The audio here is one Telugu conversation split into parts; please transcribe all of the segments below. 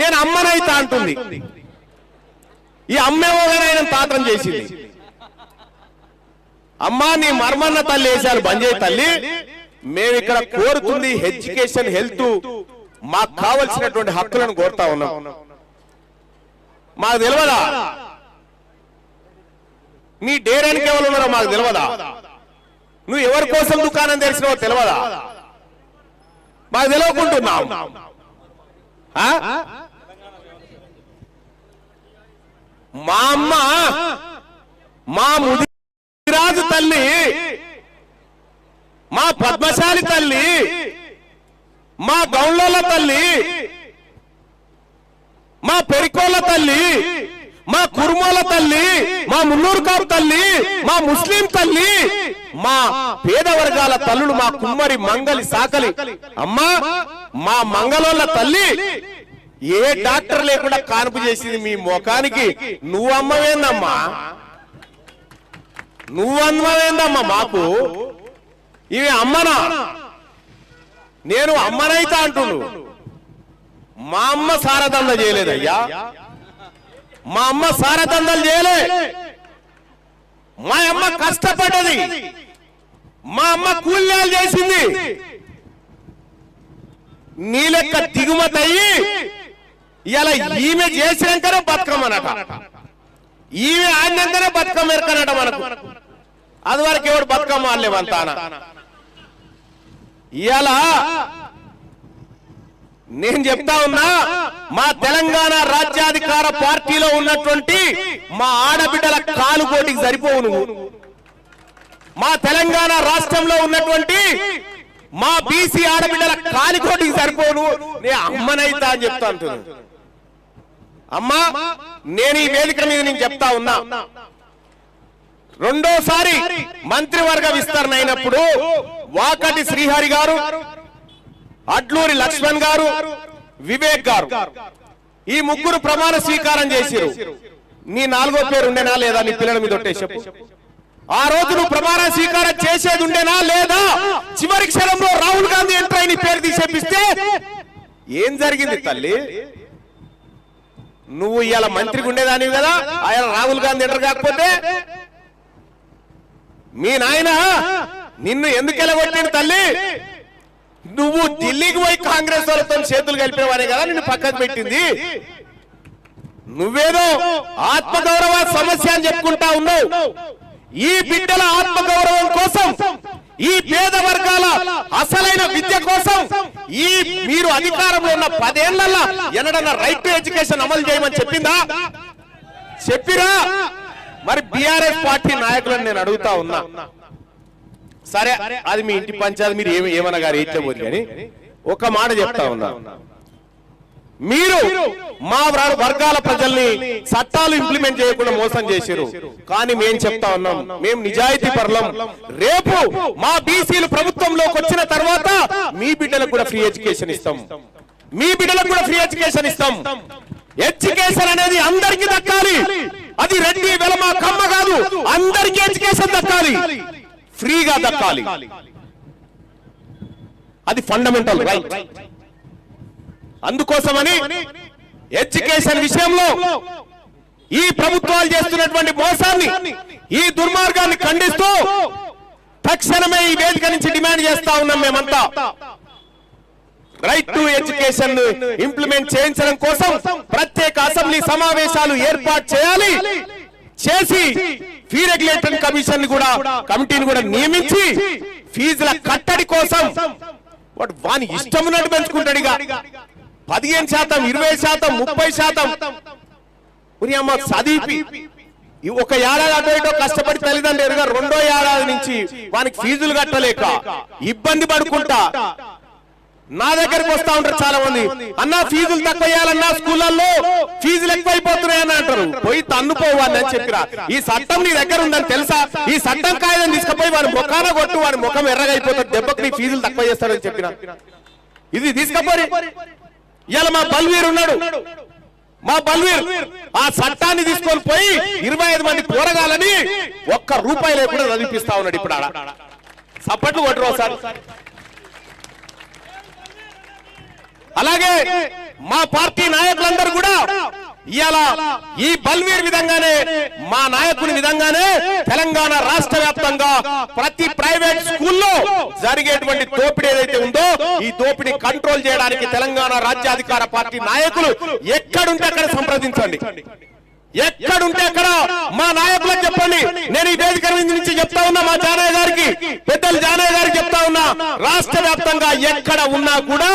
నేను అమ్మనైతా అంటుంది. ఈ అమ్మేమోగానైనా తాత్రం చేసింది. అమ్మా నీ మర్మన్న తల్లి వేశారు బంద్ చేయి తల్లి, మేము ఇక్కడ కోరుతుంది ఎడ్యుకేషన్ హెల్త్ మాకు కావలసినటువంటి హక్కులను కోరుతా ఉన్నాం. మాకు తెలియదా నీ డేరానికి ఎవరు ఉన్నారో మాకు తెలియదా? నువ్వు ఎవరి కోసం దుకాణం తెరిచినావో తెలియదా? మాకు తెలియకుంటున్నావు. మా అమ్మ మా ముదిరాజు తల్లి, మా పద్మశాలి తల్లి, మా గౌళ్ళ తల్లి, మా పెరికోళ్ళ తల్లి, మా కుర్మోల తల్లి, మా మున్నూరు కాపు తల్లి, మా ముస్లిం తల్లి, మా పేద వర్గాల తల్లులు, మా కుమ్మరి మంగలి సాకలి అమ్మా, మా మంగళోళ్ళ తల్లి ఏ డాక్టర్ లేకుండా కానుపు చేసింది మీ ముఖానికి. నువ్వు అమ్మవేందమ్మా, నువ్వు అమ్మవేందమ్మా మాకు? ఇవి అమ్మనా? నేను అమ్మనైతా అంటున్నాను. మా అమ్మ సారదండ చేయలేదయ్యా, మా అమ్మ సారదండలు చేయలే. మా అమ్మ కష్టపడ్డది, మా అమ్మ కూల్యాలు చేసింది. నీ లెక్క దిగుమతి అయ్యి ఇలా ఈమె చేసినాకనే బతుకమ్మనట, ఈమె ఆడినాకనే బతుకమ్మ ఎరకనట మనకు. అది వరకు ఎవడు బతుకమ్మ ఆడలేవంతానా. ఇలా నేను చెప్తా ఉన్నా, మా తెలంగాణ రాజ్యాధికార పార్టీలో ఉన్నటువంటి మా ఆడబిడ్డల కాలుకోటికి సరిపోవు నువ్వు. మా తెలంగాణ రాష్ట్రంలో ఉన్నటువంటి మా బీసీ ఆడబిడ్డల కాలికోటికి సరిపోను. నే అమ్మనైతా అని చెప్తా అంటున్నాను. అమ్మా నేను ఈ వేదిక మీద నేను చెప్తా ఉన్నా, రెండోసారి మంత్రివర్గ విస్తరణ అయినప్పుడు వాకటి శ్రీహరి గారు, అడ్లూరి లక్ష్మణ్ గారు, వివేక్ గారు ఈ ముగ్గురు ప్రమాణ స్వీకారం చేసిరు. నీ నాలుగో పేరు ఉండేనా లేదా నీ పిల్లల మీద ఒట్టే చెప్పు. ఆ రోజు నువ్వు ప్రమాణ స్వీకారం చేసేది ఉండేనా లేదా? చివరి క్షణంలో రాహుల్ గాంధీ ఎంటర్ అయి నీ పేరు తీసేపిస్తే ఏం జరిగింది తల్లి? నువ్వు ఇవాళ మంత్రికి ఉండేదానివి కదా, ఆయన రాహుల్ గాంధీ ఎంటర్ కాకపోతే మీ నాయన నిన్ను ఎందుకు ఎలగొట్టిండు తల్లి? నువ్వు ఢిల్లీకి పోయి కాంగ్రెస్ వాళ్ళతో చేతులు కలిపేవానే కదా నిన్ను పక్కకు పెట్టింది. నువ్వేదో ఆత్మగౌరవ సమస్య అని చెప్పుకుంటా ఉన్నావు. ఈ బిడ్డల ఆత్మగౌరవం కోసం, ఈ పేద వర్గాల అసలైన విద్య కోసం ఈ మీరు అధికారంలో ఉన్న 10 ఏళ్లలో ఎన్నడన్నా రైట్ టు ఎడ్యుకేషన్ అమలు చేయమని చెప్పిందా? చెప్పిరా? మరి బీఆర్ఎస్ పార్టీ నాయకులను నేను అడుగుతా ఉన్నా, సరే అది మీ ఇంటి పంచాయతీ, మీరు ఏమన్నా గారు ఏడ్చబోరు కానీ ఒక మాట చెప్తా ఉన్నా, మీరు మా వర్గాల ప్రజల్ని చట్టాలు ఇంప్లిమెంట్ చేయకుండా మోసం చేశారు. కానీ మేము చెప్తా ఉన్నాం, మేము నిజాయితీ పరులం. రేపు మా బీసీలు ప్రభుత్వంలోకి వచ్చిన తర్వాత మీ బిడ్డలకు కూడా ఫ్రీ ఎడ్యుకేషన్ ఇస్తాం, మీ బిడ్డలకు కూడా ఫ్రీ ఎడ్యుకేషన్ ఇస్తాం. ఎడ్యుకేషన్ అనేది అందరికీ దక్కాలి. అది రెడ్డి వెలమ కమ్మ కాదు, అందరికీ ఎడ్యుకేషన్ దక్కాలి, ఫ్రీగా దక్కాలి. అది ఫండమెంటల్ రైట్. అందుకోసమని ఎడ్యుకేషన్ విషయంలో ఈ ప్రభుత్వాలు చేస్తున్నటువంటి మోసాన్ని, ఈ దుర్మార్గాన్ని ఖండిస్తూ తక్షణమే ఈ వేదిక నుంచి డిమాండ్ చేస్తా ఉన్నాం. మేమంతా రైట్ టు ఎడ్యుకేషన్ ఇంప్లిమెంట్ చేయించడం కోసం ప్రత్యేక అసెంబ్లీ సమావేశాలు ఏర్పాటు చేయాలి. చేసి ఫీ రెగ్యులేటరీ కమిటీని కూడా నియమించి ఫీజుల కట్టడి కోసం వాని ఇష్టం ఉన్నట్టు పెంచుకుంటాడు. 15%, 20%, 30% అమ్మ చదివి ఒక ఏడాది అటు ఇటో కష్టపడి తల్లిదండ్రులుగా రెండో ఏడాది నుంచి వానికి ఫీజులు కట్టలేక ఇబ్బంది పడుకుంటా నా దగ్గరికి వస్తా ఉంటారు చాలా మంది. అన్నా ఫీజులు తక్కువ వేయాలన్నా, స్కూళ్ళల్లో ఫీజులు ఎక్కువైపోతున్నాయని అంటారు. పోయి తన్నుపోవాలి అని చెప్పిరా. ఈ చట్టం నీ దగ్గర ఉందని తెలుసా? ఈ చట్టం కాయదని తీసుకుపోయి వాడి ముఖాన కొట్టు, వాడి ముఖం ఎర్రగైపోతుంది, దెబ్బకి నీ ఫీజులు తక్కువ చేస్తారని చెప్పిన. ఇది తీసుకపోయి ఇలా మా బల్వీర్ ఉన్నాడు, మా బల్వీర్ ఆ చట్టాన్ని తీసుకొని పోయి 25 మంది పోరగాలని ₹1 లేకుండా చదివిపిస్తా ఉన్నాడు. ఇప్పుడు ఆడ సప్పట్లు కొట్టరు ఒకసారి. అలాగే మా పార్టీ నాయకుల ఇలా ఈ బల్వీర్ విధంగానే మా నాయకుని విధంగానే తెలంగాణ రాష్ట్ర వ్యాప్తంగా ప్రతి ప్రైవేట్ స్కూల్లో జరిగేటువంటి దోపిడీ ఏదైతే ఉందో ఈ దోపిడీ కంట్రోల్ చేయడానికి తెలంగాణ రాజ్యాధికార పార్టీ నాయకులు ఎక్కడుంటే అక్కడ సంప్రదించండి. ఎక్కడుంటే అక్కడ మా నాయకులకు చెప్పండి. నేను ఈ వేదిక నుంచి చెప్తా ఉన్నా, మా జానయ్య గారికి, పెద్దలు జానయ్య గారికి చెప్తా ఉన్నా, రాష్ట్ర వ్యాప్తంగా ఎక్కడ ఉన్నా కూడా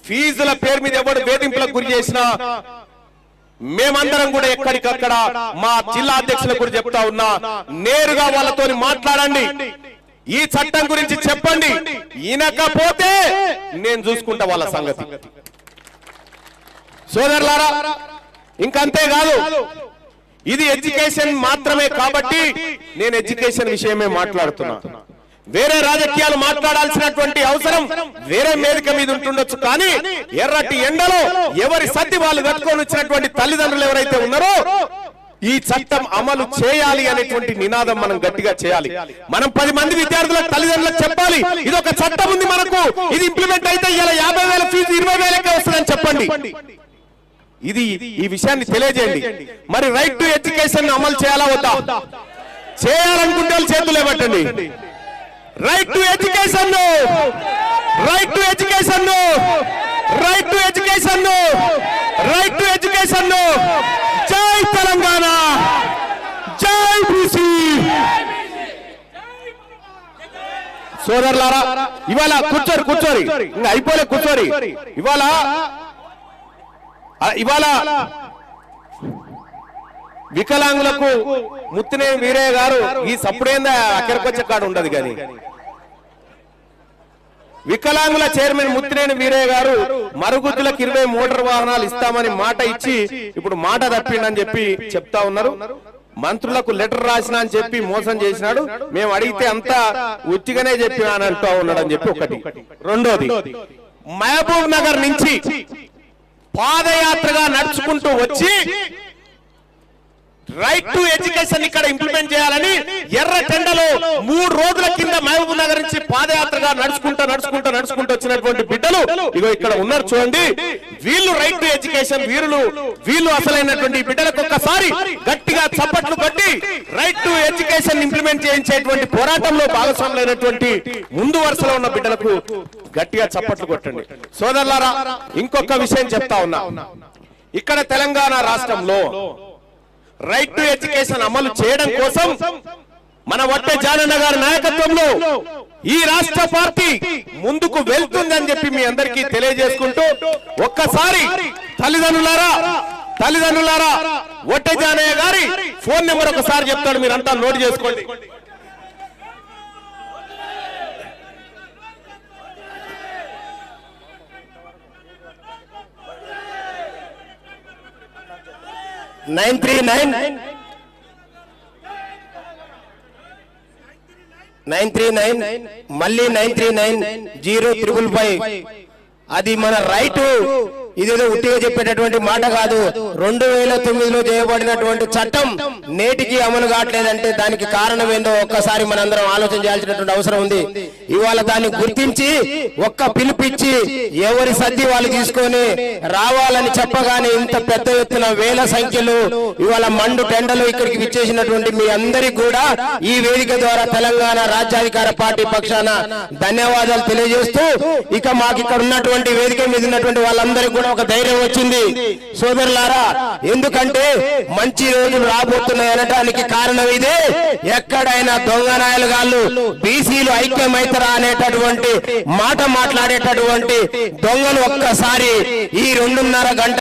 ఫీజుల పేరు మీద ఎవడు వేధింపులకు గురి చేసినా మేమందరం కూడా ఎక్కడికక్కడ మా జిల్లా అధ్యక్షులకు కూడా చెప్తా ఉన్నా, నేరుగా వాళ్ళతో మాట్లాడండి, ఈ చట్టం గురించి చెప్పండి. ఈనకపోతే నేను చూసుకుంటా వాళ్ళ సంగతి. సోదరులారా, ఇంకంతే కాదు, ఇది ఎడ్యుకేషన్ మాత్రమే కాబట్టి నేను ఎడ్యుకేషన్ విషయమే మాట్లాడుతున్నా. వేరే రాజకీయాలు మాట్లాడాల్సినటువంటి అవసరం వేరే వేదిక మీద ఉంటుండొచ్చు, కానీ ఎర్రటి ఎండలో ఎవరి సత్తి వాళ్ళు కట్టుకొని వచ్చినటువంటి తల్లిదండ్రులు ఎవరైతే ఉన్నారో ఈ చట్టం అమలు చేయాలి అనేటువంటి నినాదం మనం గట్టిగా చేయాలి. మనం 10 మంది విద్యార్థులకు తల్లిదండ్రులకు చెప్పాలి, ఇది ఒక చట్టం ఉంది మనకు, ఇది ఇంప్లిమెంట్ అయితే ఇలా 50,000 ఫీజు 20,000కే వస్తుందని చెప్పండి. ఇది ఈ విషయాన్ని తెలియజేయండి. మరి రైట్ టు ఎడ్యుకేషన్ అమలు చేయాలా వద్దా? చేయాలనుకుంటే చేతులు ఇవ్వటండి. Right to education, right to education, right to education, right to education. జై తెలంగాణ, జై బీసీ. సోదరులారా, ఇవాళ కూర్చోరి ఇంకా అయిపోలే, కూర్చోరి. ఇవాళ వికలాంగులకు ముత్తినేని వీరయ్య గారు ఈ సప్పుడేందా అక్కడికొచ్చే కాడు ఉండదు, కానీ వికలాంగుల చైర్మన్ ముత్తినేని వీరయ్య గారు మరుగుజ్జులకు 20 మోటార్ వాహనాలు ఇస్తామని మాట ఇచ్చి ఇప్పుడు మాట తప్పిండని చెప్పి చెప్తా ఉన్నారు. మంత్రులకు లెటర్ రాసినా అని చెప్పి మోసం చేసినాడు. మేము అడిగితే అంతా ఉత్తిగానే చెప్పినా అని అంటూ ఉన్నాడు అని చెప్పి ఒకటి. రెండోది, మహబూబ్ నగర్ నుంచి పాదయాత్రగా నడుచుకుంటూ వచ్చి రైట్ టు ఎడ్యుకేషన్ ఇక్కడ ఇంప్లిమెంట్ చేయాలని ఎర్ర టెండలో 3 రోజుల కింద మహబూబ్ నగర్ నుంచి పాదయాత్రగా నడుచుకుంటూ వచ్చినటువంటి బిడ్డలు ఇగో ఇక్కడ ఉన్నారు చూడండి. వీళ్ళు రైట్ టు ఎడ్యుకేషన్, వీళ్ళు అసలైనటువంటి బిడ్డలకు ఒక్కసారి గట్టిగా చప్పట్లు కొట్టి రైట్ టు ఎడ్యుకేషన్ ఇంప్లిమెంట్ చేయించేటువంటి పోరాటంలో భాగస్వాములైనటువంటి ముందు వరుసలో ఉన్న బిడ్డలకు గట్టిగా చప్పట్లు కొట్టండి. సోదరులారా, ఇంకొక విషయం చెప్తా ఉన్నా, ఇక్కడ తెలంగాణ రాష్ట్రంలో రైట్ టు ఎడ్యుకేషన్ అమలు చేయడం కోసం మన వట్టే జానన్న గారి నాయకత్వంలో ఈ రాష్ట్ర పార్టీ ముందుకు వెళ్తుందని చెప్పి మీ అందరికీ తెలియజేసుకుంటూ, ఒక్కసారి తల్లిదండ్రులారా వట్టే జానయ్య గారి ఫోన్ నెంబర్ ఒకసారి చెప్తాడు, మీరంతా నోట్ చేసుకోండి. మళ్ళీ 939-055. అది మన రైట్. ఇదేదో ఉట్టిగా చెప్పేటటువంటి మాట కాదు. 2009లో చేయబడినటువంటి చట్టం నేటికి అమలు కావట్లేదంటే దానికి కారణం ఏందో ఒక్కసారి మనందరం ఆలోచన చేయాల్సినటువంటి అవసరం ఉంది. ఇవాళ దాన్ని గుర్తించి ఒక్క పిలిపిచ్చి ఎవరి సర్ది వాళ్ళు తీసుకొని రావాలని చెప్పగానే ఇంత పెద్ద ఎత్తున వేల సంఖ్యలో ఇవాళ మండు టెండలు ఇక్కడికి విచ్చేసినటువంటి మీ అందరికీ కూడా ఈ వేదిక ద్వారా తెలంగాణ రాజ్యాధికార పార్టీ పక్షాన ధన్యవాదాలు తెలియజేస్తూ, ఇక మాకు ఇక్కడ ఉన్నటువంటి వేదిక మీద ఉన్నటువంటి వాళ్ళందరికీ కూడా ఒక ధైర్యం వచ్చింది. సోదరులారా, ఎందుకంటే మంచి రోజులు రాబోతున్నాయి అనడానికి కారణం ఇదే. ఎక్కడైనా దొంగ నాయలుగాళ్ళు బీసీలు ఐక్యమైతరా అనేటటువంటి మాట మాట్లాడేటటువంటి దొంగలు ఒక్కసారి ఈ 2.5 గంట